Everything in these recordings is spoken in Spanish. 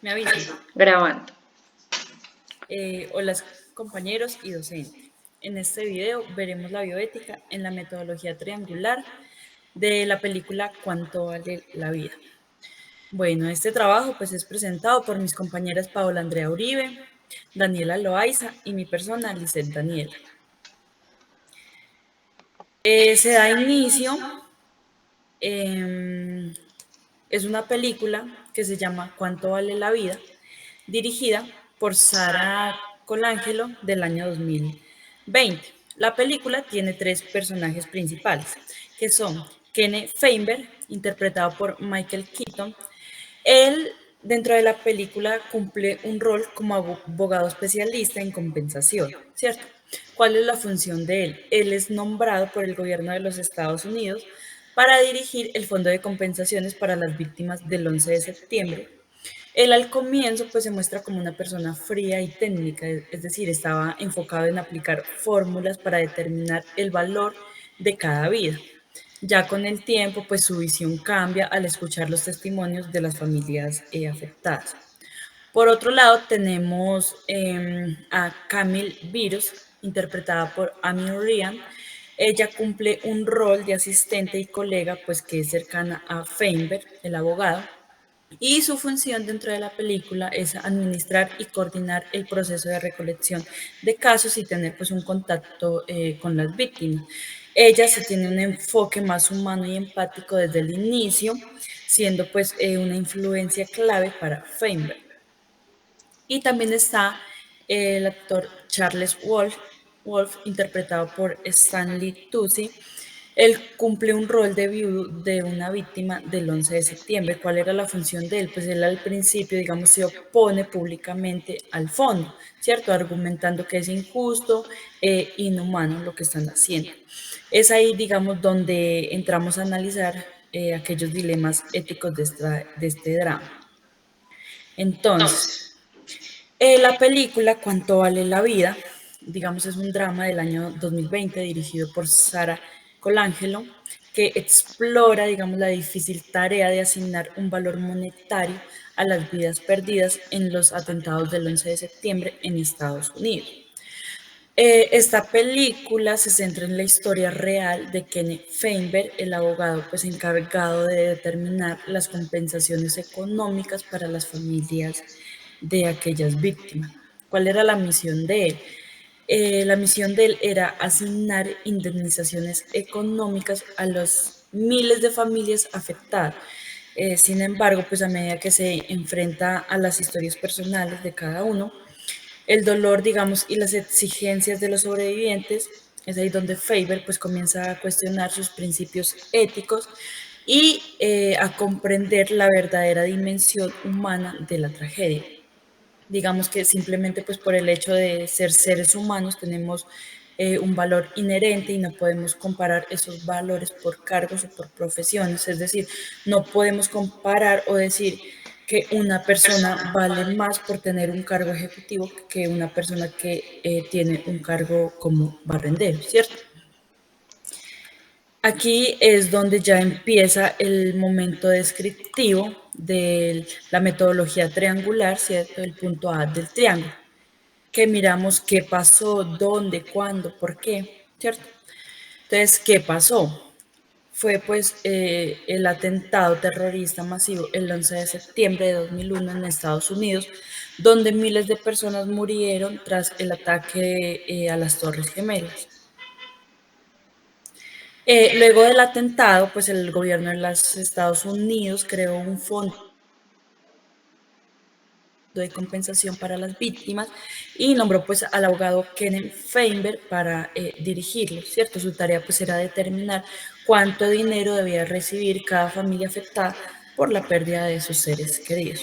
Me avisan. Grabando. Hola compañeros y docente. En este video veremos la bioética en la metodología triangular de la película ¿Cuánto vale la vida? Bueno, este trabajo pues es presentado por mis compañeras Paola Andrea Uribe, Daniela Loaiza y mi persona Lisette Daniela. Se da inicio, es una película que se llama ¿Cuánto vale la vida? Dirigida por Sara Colangelo del año 2020. La película tiene tres personajes principales, que son Kenneth Feinberg, interpretado por Michael Keaton. Él, dentro de la película, cumple un rol como abogado especialista en compensación, ¿cierto? ¿Cuál es la función de él? Él es nombrado por el gobierno de los Estados Unidos para dirigir el Fondo de Compensaciones para las Víctimas del 11 de septiembre. Él al comienzo pues se muestra como una persona fría y técnica, es decir, estaba enfocado en aplicar fórmulas para determinar el valor de cada vida. Ya con el tiempo pues su visión cambia al escuchar los testimonios de las familias afectadas. Por otro lado tenemos a Camille Virus, interpretada por Amy Ryan. Ella cumple un rol de asistente y colega pues que es cercana a Feinberg, el abogado, y su función dentro de la película es administrar y coordinar el proceso de recolección de casos y tener pues un contacto con las víctimas. Ella se tiene un enfoque más humano y empático desde el inicio, siendo pues una influencia clave para Feinberg. Y también está el actor Charles Wolf, interpretado por Stanley Tucci. Él cumple un rol de viudo de una víctima del 11 de septiembre. ¿Cuál era la función de él? Pues él al principio, digamos, se opone públicamente al fondo, ¿cierto? Argumentando que es injusto e inhumano lo que están haciendo. Es ahí, digamos, donde entramos a analizar aquellos dilemas éticos de este drama. Entonces, la película ¿Cuánto vale la vida? Digamos, es un drama del año 2020 dirigido por Sara Colangelo que explora, digamos, la difícil tarea de asignar un valor monetario a las vidas perdidas en los atentados del 11 de septiembre en Estados Unidos. Esta película se centra en la historia real de Kenneth Feinberg, el abogado pues encargado de determinar las compensaciones económicas para las familias de aquellas víctimas. ¿Cuál era la misión de él? La misión de él era asignar indemnizaciones económicas a los miles de familias afectadas. Sin embargo, pues a medida que se enfrenta a las historias personales de cada uno, el dolor, digamos, y las exigencias de los sobrevivientes, es ahí donde Faber pues comienza a cuestionar sus principios éticos y a comprender la verdadera dimensión humana de la tragedia. Digamos que simplemente pues por el hecho de ser seres humanos tenemos un valor inherente y no podemos comparar esos valores por cargos o por profesiones, es decir, no podemos comparar o decir que una persona vale más por tener un cargo ejecutivo que una persona que tiene un cargo como barrendero, ¿cierto? Aquí es donde ya empieza el momento descriptivo de la metodología triangular, ¿cierto? El punto A del triángulo, que miramos qué pasó, dónde, cuándo, por qué, ¿cierto? Entonces, ¿qué pasó? Fue pues el atentado terrorista masivo el 11 de septiembre de 2001 en Estados Unidos, donde miles de personas murieron tras el ataque a las Torres Gemelas. Luego del atentado, pues el gobierno de los Estados Unidos creó un fondo de compensación para las víctimas y nombró pues al abogado Kenneth Feinberg para dirigirlo, ¿cierto? Su tarea pues era determinar cuánto dinero debía recibir cada familia afectada por la pérdida de sus seres queridos.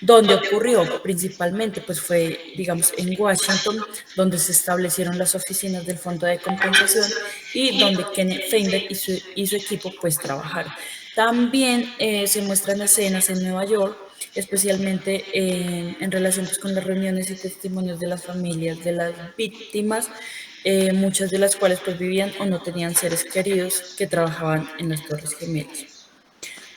¿Dónde ocurrió? Principalmente pues fue, digamos, en Washington, donde se establecieron las oficinas del Fondo de Compensación y donde Kenneth Feinberg y su equipo pues trabajaron. También se muestran escenas en Nueva York, especialmente en relación pues, con las reuniones y testimonios de las familias de las víctimas, muchas de las cuales pues vivían o no tenían seres queridos que trabajaban en las Torres Gemelas.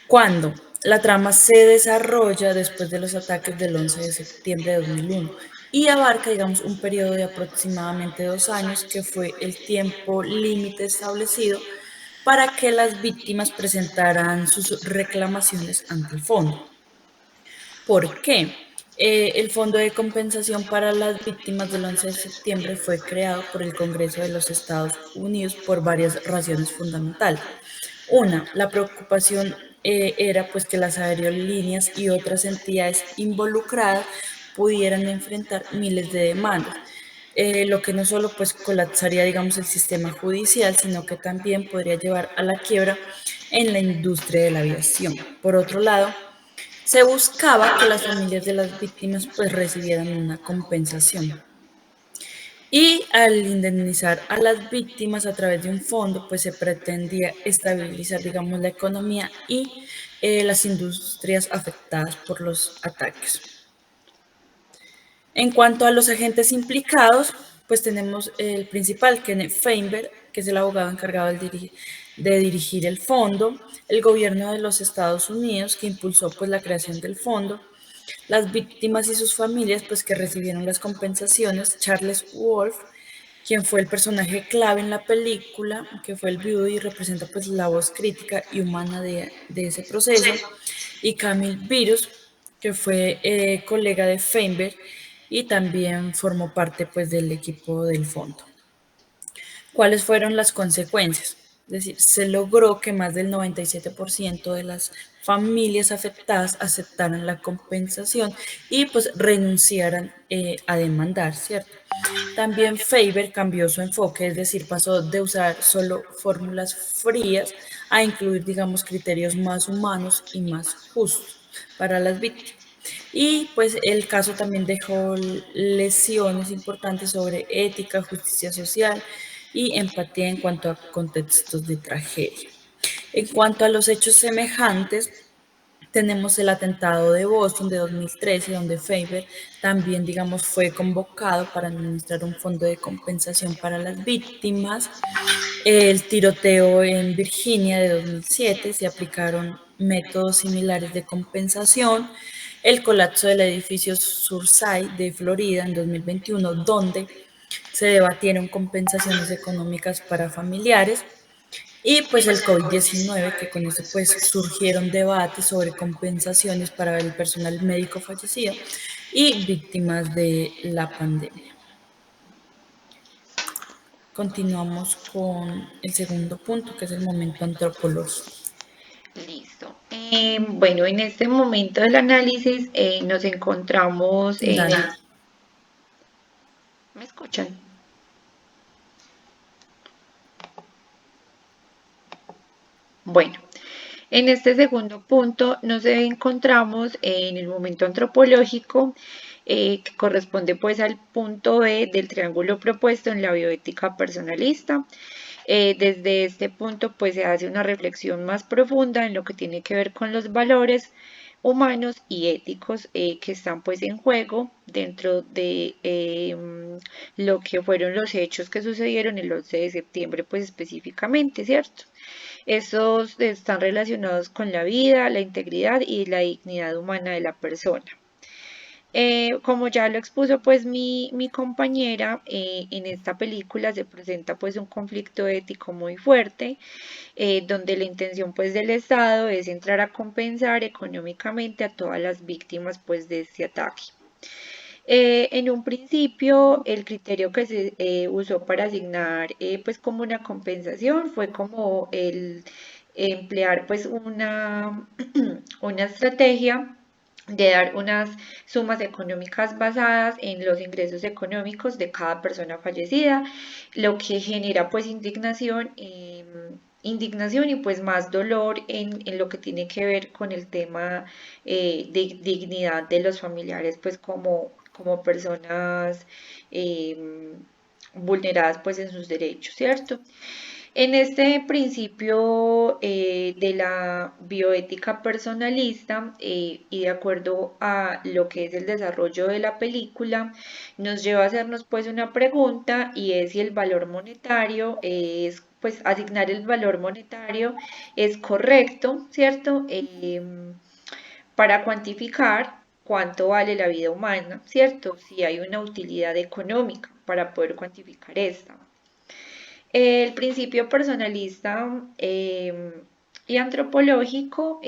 ¿Cuándo? La trama se desarrolla después de los ataques del 11 de septiembre de 2001 y abarca, digamos, un periodo de aproximadamente 2 años, que fue el tiempo límite establecido para que las víctimas presentaran sus reclamaciones ante el fondo. ¿Por qué? El Fondo de Compensación para las Víctimas del 11 de septiembre fue creado por el Congreso de los Estados Unidos por varias razones fundamentales. Una, la preocupación era pues que las aerolíneas y otras entidades involucradas pudieran enfrentar miles de demandas, lo que no solo pues colapsaría, digamos, el sistema judicial, sino que también podría llevar a la quiebra en la industria de la aviación. Por otro lado, se buscaba que las familias de las víctimas pues recibieran una compensación. Y al indemnizar a las víctimas a través de un fondo, pues se pretendía estabilizar, digamos, la economía y las industrias afectadas por los ataques. En cuanto a los agentes implicados, pues tenemos el principal, Kenneth Feinberg, que es el abogado encargado de dirigir el fondo, el gobierno de los Estados Unidos, que impulsó pues la creación del fondo, las víctimas y sus familias, pues que recibieron las compensaciones, Charles Wolf, quien fue el personaje clave en la película, que fue el viudo y representa pues la voz crítica y humana de ese proceso, y Camille Virus, que fue colega de Feinberg y también formó parte pues del equipo del fondo. ¿Cuáles fueron las consecuencias? Es decir, se logró que más del 97% de las familias afectadas aceptaran la compensación y pues renunciaran a demandar, ¿cierto? También Faber cambió su enfoque, es decir, pasó de usar solo fórmulas frías a incluir, digamos, criterios más humanos y más justos para las víctimas. Y pues el caso también dejó lesiones importantes sobre ética, justicia social y empatía en cuanto a contextos de tragedia. En cuanto a los hechos semejantes, tenemos el atentado de Boston de 2013, donde Faber también, digamos, fue convocado para administrar un fondo de compensación para las víctimas. El tiroteo en Virginia de 2007, se aplicaron métodos similares de compensación. El colapso del edificio Surfside de Florida en 2021, donde se debatieron compensaciones económicas para familiares. Y pues el COVID-19, que con eso pues surgieron debates sobre compensaciones para el personal médico fallecido y víctimas de la pandemia. Continuamos con el segundo punto, que es el momento antropológico. Listo. Bueno, en este momento del análisis nos encontramos en Dale. el... ¿Me escuchan? Bueno, en este segundo punto nos encontramos en el momento antropológico, que corresponde pues al punto B del triángulo propuesto en la bioética personalista. Desde este punto pues se hace una reflexión más profunda en lo que tiene que ver con los valores humanos y éticos que están pues en juego dentro de lo que fueron los hechos que sucedieron el 11 de septiembre pues específicamente, ¿cierto? Estos están relacionados con la vida, la integridad y la dignidad humana de la persona. Como ya lo expuso pues mi compañera, en esta película se presenta pues un conflicto ético muy fuerte, donde la intención pues del Estado es entrar a compensar económicamente a todas las víctimas pues de este ataque. En un principio, el criterio que se usó para asignar pues como una compensación fue como el emplear pues una estrategia de dar unas sumas económicas basadas en los ingresos económicos de cada persona fallecida, lo que genera pues indignación y pues más dolor en lo que tiene que ver con el tema de dignidad de los familiares pues como personas vulneradas pues en sus derechos, ¿cierto? En este principio de la bioética personalista y de acuerdo a lo que es el desarrollo de la película, nos lleva a hacernos pues una pregunta y es si el valor monetario es, pues asignar el valor monetario es correcto, ¿cierto? para cuantificar cuánto vale la vida humana, ¿cierto? Si hay una utilidad económica para poder cuantificar esta. El principio personalista y antropológico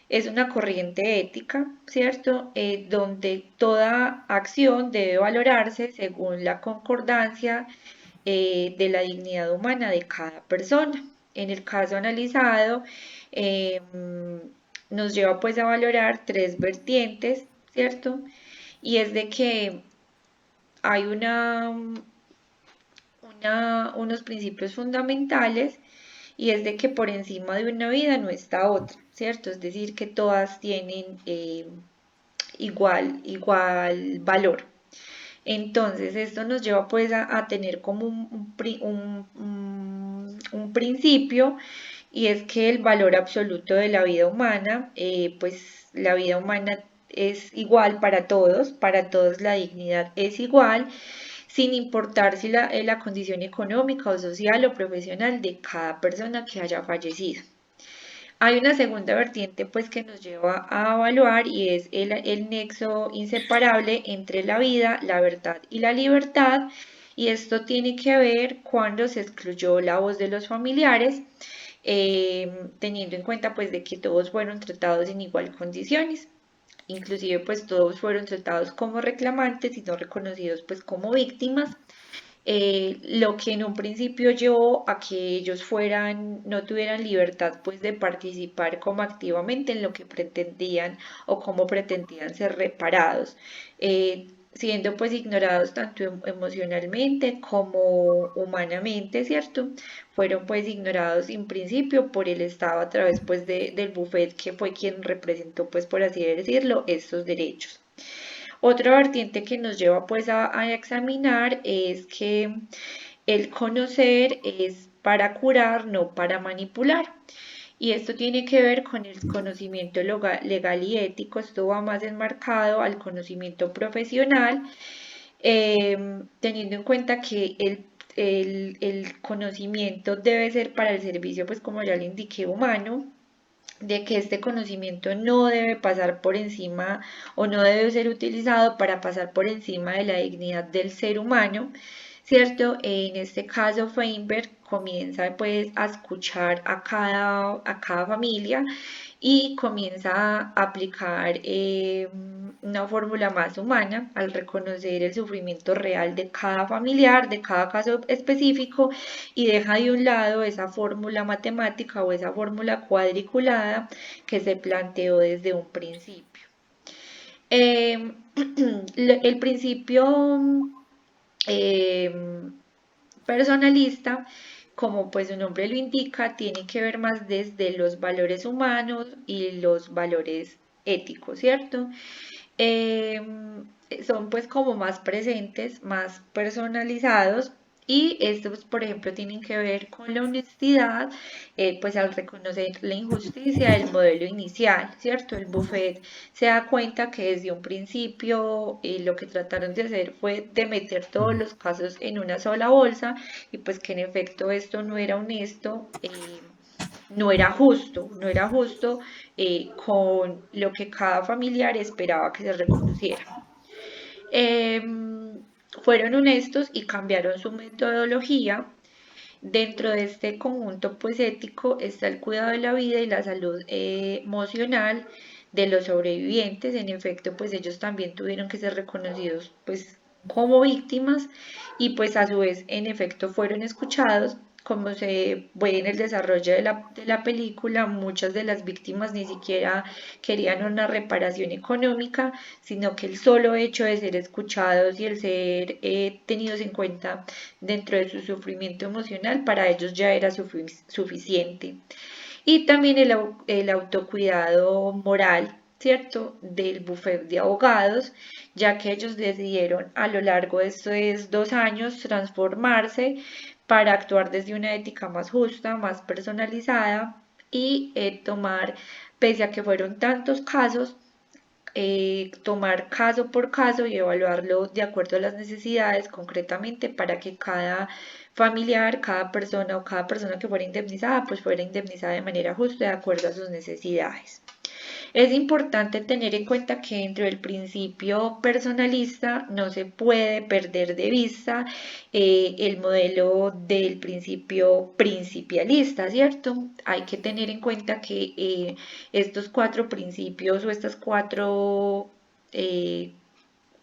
es una corriente ética, ¿cierto? Donde toda acción debe valorarse según la concordancia de la dignidad humana de cada persona. En el caso analizado, eh, nos lleva pues a valorar tres vertientes, ¿cierto? Y es de que hay unos principios fundamentales y es de que por encima de una vida no está otra, ¿cierto? Es decir, que todas tienen igual valor. Entonces, esto nos lleva pues a tener como un principio y es que el valor absoluto de la vida humana, pues la vida humana es igual para todos la dignidad es igual, sin importar si la condición económica o social o profesional de cada persona que haya fallecido. Hay una segunda vertiente pues que nos lleva a evaluar y es el nexo inseparable entre la vida, la verdad y la libertad. Y esto tiene que ver cuando se excluyó la voz de los familiares, teniendo en cuenta pues de que todos fueron tratados en igual condiciones. Inclusive pues todos fueron tratados como reclamantes y no reconocidos pues como víctimas, lo que en un principio llevó a que ellos no tuvieran libertad pues de participar como activamente en lo que pretendían o como pretendían ser reparados, siendo pues ignorados tanto emocionalmente como humanamente, ¿cierto? Fueron pues ignorados en principio por el Estado a través pues del buffet que fue quien representó pues por así decirlo estos derechos. Otra vertiente que nos lleva pues a examinar es que el conocer es para curar, no para manipular. Y esto tiene que ver con el conocimiento legal y ético. Esto va más enmarcado al conocimiento profesional, teniendo en cuenta que el conocimiento debe ser para el servicio, pues como ya le indiqué, humano, de que este conocimiento no debe pasar por encima o no debe ser utilizado para pasar por encima de la dignidad del ser humano, ¿cierto? En este caso, Feinberg comienza pues a escuchar a cada familia y comienza a aplicar una fórmula más humana al reconocer el sufrimiento real de cada familiar, de cada caso específico y deja de un lado esa fórmula matemática o esa fórmula cuadriculada que se planteó desde un principio. Eh, el principio eh, personalista, como pues su nombre lo indica, tiene que ver más desde los valores humanos y los valores éticos, ¿cierto? Eh, Son pues como más presentes, más personalizados y estos, por ejemplo, tienen que ver con la honestidad, pues al reconocer la injusticia del modelo inicial, ¿cierto? El buffet se da cuenta que desde un principio lo que trataron de hacer fue de meter todos los casos en una sola bolsa y pues que en efecto esto no era honesto. No era justo con lo que cada familiar esperaba que se reconociera. Eh, Fueron honestos y cambiaron su metodología. Dentro de este conjunto pues ético está el cuidado de la vida y la salud emocional de los sobrevivientes. En efecto, pues ellos también tuvieron que ser reconocidos pues como víctimas y pues a su vez en efecto fueron escuchados. Como se ve en el desarrollo de la película, muchas de las víctimas ni siquiera querían una reparación económica, sino que el solo hecho de ser escuchados y el ser tenidos en cuenta dentro de su sufrimiento emocional, para ellos ya era suficiente. Y también el autocuidado moral, ¿cierto? Del bufet de abogados, ya que ellos decidieron a lo largo de estos 2 años transformarse para actuar desde una ética más justa, más personalizada y tomar, pese a que fueron tantos casos, tomar caso por caso y evaluarlo de acuerdo a las necesidades concretamente para que cada familiar, cada persona o cada persona que fuera indemnizada, pues fuera indemnizada de manera justa de acuerdo a sus necesidades. Es importante tener en cuenta que dentro del principio personalista no se puede perder de vista el modelo del principio principialista, ¿cierto? Hay que tener en cuenta que estos cuatro principios o estas cuatro eh,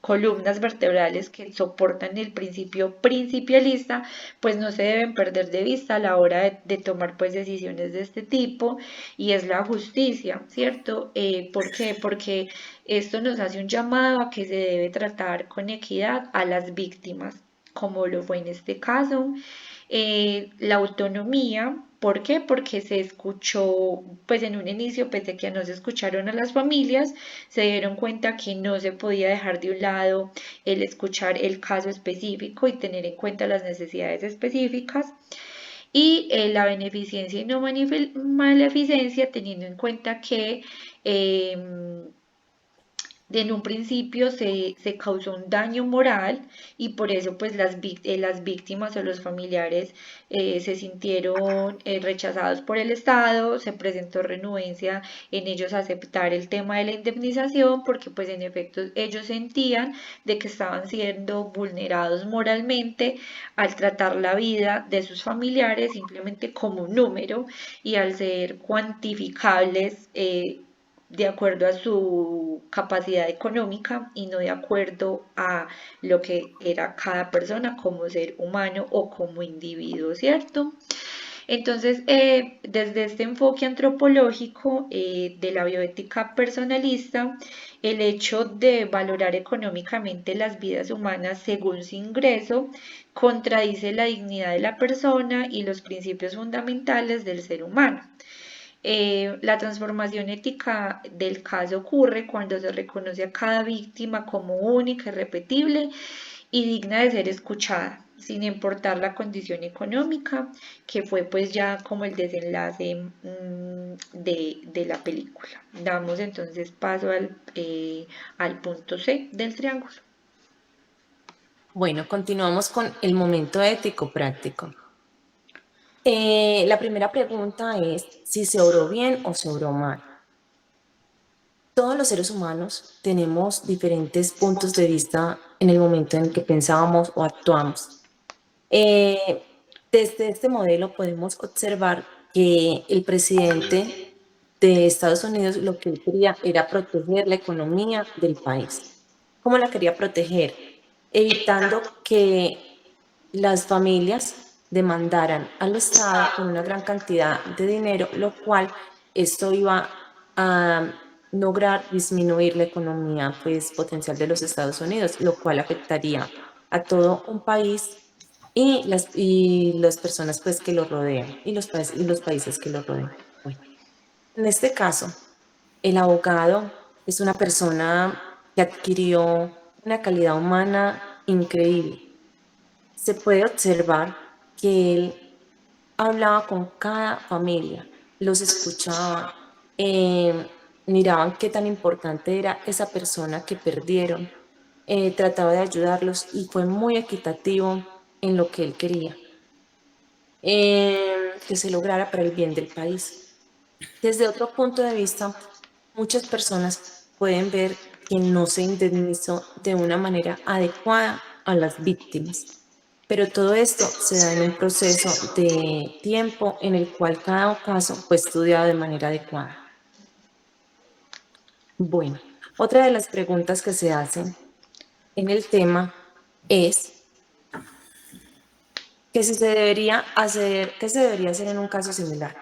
columnas vertebrales que soportan el principio principialista, pues no se deben perder de vista a la hora de tomar pues decisiones de este tipo, y es la justicia, ¿cierto? ¿Por qué? Porque esto nos hace un llamado a que se debe tratar con equidad a las víctimas, como lo fue en este caso. La autonomía. ¿Por qué? Porque se escuchó, pues en un inicio, pese a que no se escucharon a las familias, se dieron cuenta que no se podía dejar de un lado el escuchar el caso específico y tener en cuenta las necesidades específicas. Y la beneficencia y no maleficencia, teniendo en cuenta que en un principio se causó un daño moral y por eso pues las víctimas o los familiares se sintieron rechazados por el Estado, se presentó renuencia en ellos a aceptar el tema de la indemnización porque pues en efecto ellos sentían de que estaban siendo vulnerados moralmente al tratar la vida de sus familiares simplemente como un número y al ser cuantificables de acuerdo a su capacidad económica y no de acuerdo a lo que era cada persona como ser humano o como individuo, ¿cierto? Entonces, desde este enfoque antropológico de la bioética personalista, el hecho de valorar económicamente las vidas humanas según su ingreso contradice la dignidad de la persona y los principios fundamentales del ser humano. La transformación ética del caso ocurre cuando se reconoce a cada víctima como única, irrepetible y digna de ser escuchada, sin importar la condición económica, que fue pues ya como el desenlace de la película. Damos entonces paso al punto C del triángulo. Bueno, continuamos con el momento ético práctico. La primera pregunta es si se obró bien o se obró mal. Todos los seres humanos tenemos diferentes puntos de vista en el momento en que pensamos o actuamos. Desde este modelo podemos observar que el presidente de Estados Unidos lo que quería era proteger la economía del país. ¿Cómo la quería proteger? Evitando que las familias demandaran al Estado con una gran cantidad de dinero, lo cual esto iba a lograr disminuir la economía pues, potencial de los Estados Unidos, lo cual afectaría a todo un país y las personas pues, que lo rodean y los países que lo rodean. Bueno, en este caso, el abogado es una persona que adquirió una calidad humana increíble. Se puede observar que él hablaba con cada familia, los escuchaba, miraban qué tan importante era esa persona que perdieron, trataba de ayudarlos y fue muy equitativo en lo que él quería, que se lograra para el bien del país. Desde otro punto de vista, muchas personas pueden ver que no se indemnizó de una manera adecuada a las víctimas. Pero todo esto se da en un proceso de tiempo en el cual cada caso fue estudiado de manera adecuada. Bueno, otra de las preguntas que se hacen en el tema es que si se debería hacer, ¿qué se debería hacer en un caso similar?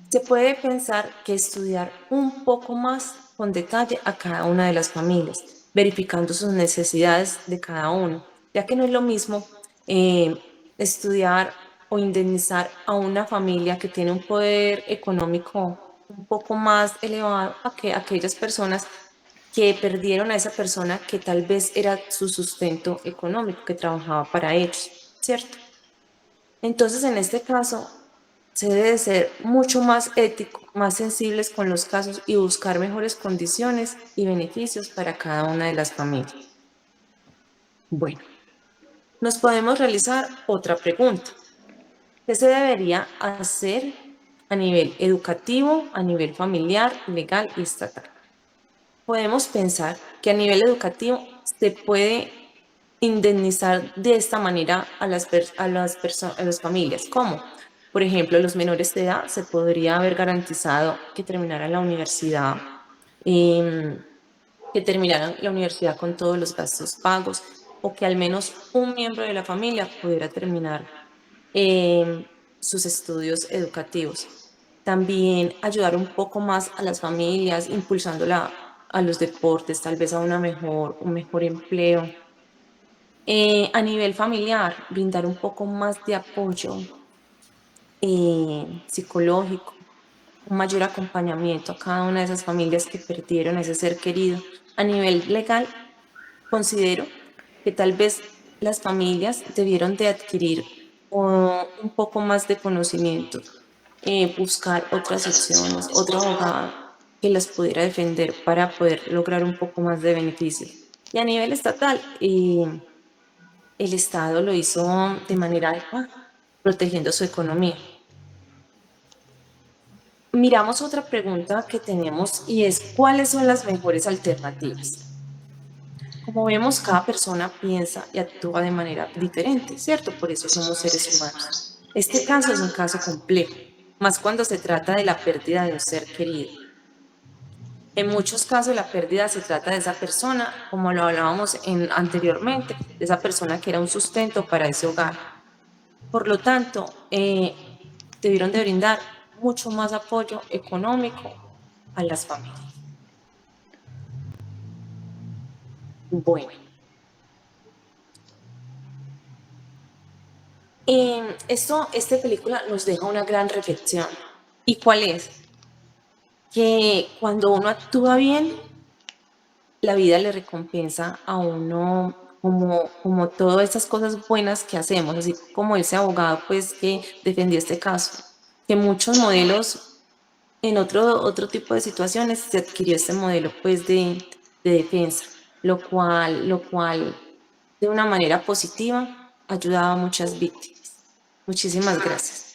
Se puede pensar que estudiar un poco más con detalle a cada una de las familias, verificando sus necesidades de cada uno, ya que no es lo mismo estudiar o indemnizar a una familia que tiene un poder económico un poco más elevado a que aquellas personas que perdieron a esa persona que tal vez era su sustento económico, que trabajaba para ellos, ¿cierto? Entonces, en este caso, se debe ser mucho más ético, más sensibles con los casos y buscar mejores condiciones y beneficios para cada una de las familias. Bueno, nos podemos realizar otra pregunta. ¿Qué se debería hacer a nivel educativo, a nivel familiar, legal y estatal. Podemos pensar que a nivel educativo se puede indemnizar de esta manera a las familias. ¿Cómo? Por ejemplo, los menores de edad se podría haber garantizado que terminaran la universidad, em, que terminaran la universidad con todos los gastos pagos, o que al menos un miembro de la familia pudiera terminar em, sus estudios educativos. También ayudar un poco más a las familias, impulsándola a los deportes, tal vez a un mejor empleo. A nivel familiar, brindar un poco más de apoyo psicológico, un mayor acompañamiento a cada una de esas familias que perdieron ese ser querido. A nivel legal, considero que tal vez las familias debieron de adquirir un poco más de conocimiento, buscar otras opciones, otro abogado que las pudiera defender para poder lograr un poco más de beneficio. Y a nivel estatal, el Estado lo hizo de manera adecuada, protegiendo su economía. Miramos otra pregunta que tenemos y es, ¿cuáles son las mejores alternativas? Como vemos, cada persona piensa y actúa de manera diferente, ¿cierto? Por eso somos seres humanos. Este caso es un caso complejo, más cuando se trata de la pérdida de un ser querido. En muchos casos la pérdida se trata de esa persona, como lo hablábamos anteriormente, de esa persona que era un sustento para ese hogar. Por lo tanto, debieron de brindar mucho más apoyo económico a las familias. Bueno, esta película nos deja una gran reflexión. ¿Y cuál es? Que cuando uno actúa bien, la vida le recompensa a uno como todas esas cosas buenas que hacemos, así como ese abogado pues que defendió este caso, que muchos modelos en otro tipo de situaciones se adquirió este modelo pues de defensa, lo cual de una manera positiva ayudaba a muchas víctimas. Muchísimas gracias.